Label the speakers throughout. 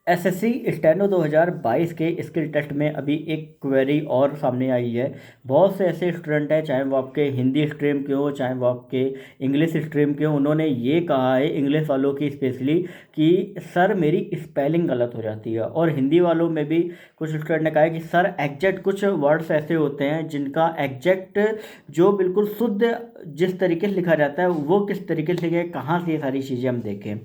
Speaker 1: SSC steno 2022 के skill test में अभी एक क्वेरी और सामने आई है। बहुत से ऐसे स्टूडेंट हैं, चाहे वो आपके हिंदी स्ट्रीम के हो, चाहे वो आपके इंग्लिश स्ट्रीम के हो, उन्होंने ये कहा है इंग्लिश वालों की स्पेशली कि सर मेरी स्पेलिंग गलत हो जाती है। और हिंदी वालों में भी कुछ स्टूडेंट ने कहा है कि सर एग्जैक्ट कुछ वर्ड्स ऐसे होते हैं जिनका एग्जैक्ट जो बिल्कुल शुद्ध जिस तरीके से लिखा जाता है वो किस तरीके से लिखे, कहाँ से ये सारी चीज़ें हम देखें।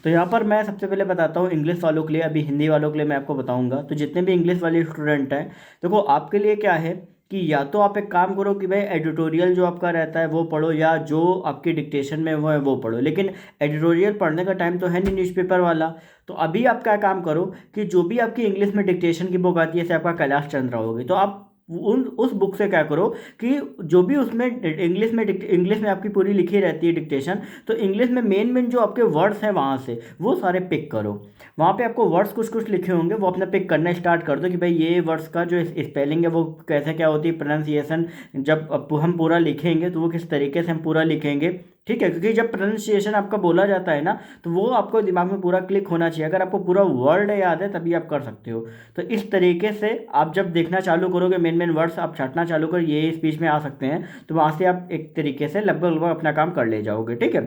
Speaker 1: तो यहाँ पर मैं सबसे पहले बताता हूँ इंग्लिश वालों के लिए, अभी हिंदी वालों के लिए मैं आपको बताऊँगा। तो जितने भी इंग्लिश वाले स्टूडेंट हैं, देखो आपके लिए क्या है कि या तो आप एक काम करो कि भाई एडिटोरियल जो आपका रहता है वो पढ़ो, या जो आपकी डिक्टेशन में वो है वो पढ़ो। लेकिन एडिटोरियल पढ़ने का टाइम तो है नहीं न्यूज़पेपर वाला। तो अभी आप क्या काम करो कि जो भी आपकी इंग्लिश में डिक्टेशन की बुक आती है, जैसे आपका कैलाश चंद्र होगी, तो आप उस बुक से क्या करो कि जो भी उसमें इंग्लिश में आपकी पूरी लिखी रहती है डिक्टेशन, तो इंग्लिश में मेन मेन जो आपके वर्ड्स हैं वहाँ से वो सारे पिक करो। वहाँ पे आपको वर्ड्स कुछ कुछ लिखे होंगे, वो अपने पिक करना स्टार्ट कर दो कि भाई ये वर्ड्स का जो स्पेलिंग है वो कैसे क्या होती है, प्रोनाउंसिएशन जब हम पूरा लिखेंगे तो वो किस तरीके से हम पूरा लिखेंगे। ठीक है, क्योंकि जब प्रोनाउंसिएशन आपका बोला जाता है ना, तो वो आपको दिमाग में पूरा क्लिक होना चाहिए। अगर आपको पूरा वर्ड याद है तभी आप कर सकते हो। तो इस तरीके से आप जब देखना चालू करोगे, मेन मेन वर्ड्स आप छांटना चालू करो, ये स्पीच में आ सकते हैं, तो वहाँ से आप एक तरीके से लगभग लगभग अपना काम कर ले जाओगे। ठीक है,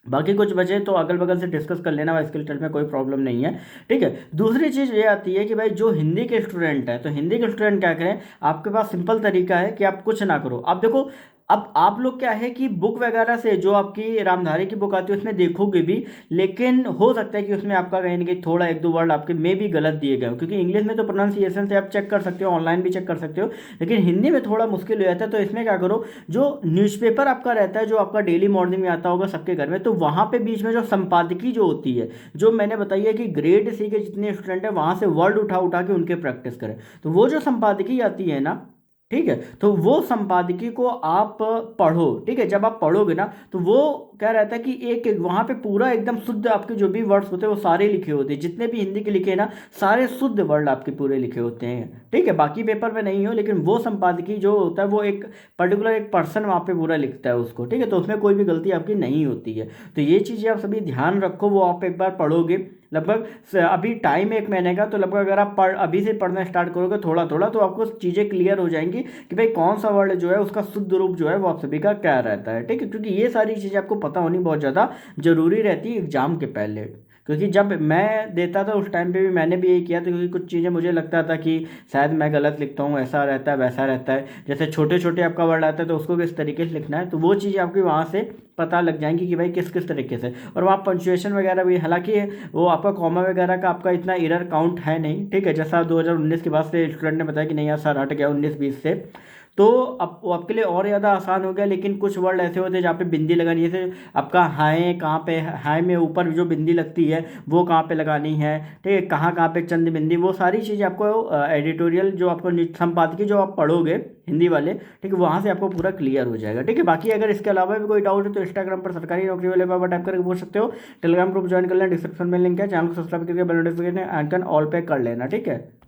Speaker 1: बाकी कुछ बचे तो अगल बगल से डिस्कस कर लेना, स्किल टेस्ट में कोई प्रॉब्लम नहीं है। ठीक है, दूसरी चीज़ ये आती है कि भाई जो हिंदी के स्टूडेंट है, तो हिंदी के स्टूडेंट क्या करें, आपके पास सिंपल तरीका है कि आप कुछ ना करो। आप देखो, अब आप लोग क्या है कि बुक वगैरह से जो आपकी रामधारी की बुक आती है उसमें देखोगे भी, लेकिन हो सकता है कि उसमें आपका कहीं ना कहीं थोड़ा एक दो वर्ड आपके में भी गलत दिए गए हो, क्योंकि इंग्लिश में तो प्रोनाउंसिएशन से आप चेक कर सकते हो, ऑनलाइन भी चेक कर सकते हो, लेकिन हिंदी में थोड़ा मुश्किल हो जाता है। तो इसमें क्या करो, जो न्यूज़पेपर आपका रहता है, जो आपका डेली मॉर्निंग में आता होगा सबके घर में, तो वहाँ पे बीच में जो संपादकी जो होती है, जो मैंने बताई है कि ग्रेड सी के जितने स्टूडेंट हैं वहाँ से वर्ड उठा उठा के उनके प्रैक्टिस करें। तो वो जो संपादकी आती है ना, ठीक है, तो वो संपादकीय को आप पढ़ो। ठीक है, जब आप पढ़ोगे ना, तो वो क्या रहता है कि एक एक वहाँ पे पूरा एकदम शुद्ध आपके जो भी वर्ड्स होते हैं वो सारे लिखे होते हैं, जितने भी हिंदी के लिखे हैं ना, सारे शुद्ध वर्ड आपके पूरे लिखे होते हैं। ठीक है, बाकी पेपर में नहीं हो, लेकिन वो संपादकीय जो होता है वो एक पर्टिकुलर एक पर्सन वहाँ पे पूरा लिखता है उसको। ठीक है, तो उसमें कोई भी गलती आपकी नहीं होती है। तो ये चीज़ें आप सभी ध्यान रखो, वो आप एक बार पढ़ोगे लगभग अभी टाइम एक महीने का, तो लगभग अगर आप अभी से पढ़ना स्टार्ट करोगे थोड़ा थोड़ा, तो आपको चीज़ें क्लियर हो जाएंगी कि भाई कौन सा वर्ड जो है उसका शुद्ध रूप जो है वो आप सभी का क्या रहता है। ठीक है, क्योंकि ये सारी चीज़ें आपको पता होनी बहुत ज़्यादा जरूरी रहती है एग्जाम के पहले। क्योंकि जब मैं देता था उस टाइम पे भी मैंने भी यही किया था, क्योंकि कुछ चीज़ें मुझे लगता था कि शायद मैं गलत लिखता हूँ, ऐसा रहता है वैसा रहता है, जैसे छोटे छोटे आपका वर्ड आता है तो उसको किस तरीके से लिखना है, तो वो चीज़ें आपकी वहाँ से पता लग जाएंगी कि भाई किस किस तरीके से। और वहाँ पंचुएशन वगैरह भी, हालांकि वो आपका कॉमा वगैरह का आपका इतना एरर काउंट है नहीं। ठीक है, जैसा 2019 के बाद से स्टूडेंट ने बताया कि नहीं यार सर हट गया 19-20 से, तो अब वो आपके लिए और ज़्यादा आसान हो गया। लेकिन कुछ वर्ड ऐसे होते हैं जहाँ पे बिंदी लगानी है, जैसे आपका हाय कहाँ पे, हाय में ऊपर जो बिंदी लगती है वो कहाँ पे लगानी है, ठीक है, कहाँ कहाँ पे चंद बिंदी, वो सारी चीज़ें आपको एडिटोरियल जो आपको संपादकीय जो आप पढ़ोगे हिंदी वाले, ठीक है, वहाँ से आपको पूरा क्लियर हो जाएगा। ठीक है, बाकी अगर इसके अलावा भी कोई डाउट है तो इंस्टाग्राम पर सरकारी नौकरी वाले बाबा टाइप करके पूछ सकते हो। टेलीग्राम ग्रुप ज्वाइन कर लेना, डिस्क्रिप्शन में लिंक है, चैनल को सब्सक्राइब करके बेल नोटिफिकेशन आइकन ऑल पे कर लेना। ठीक है।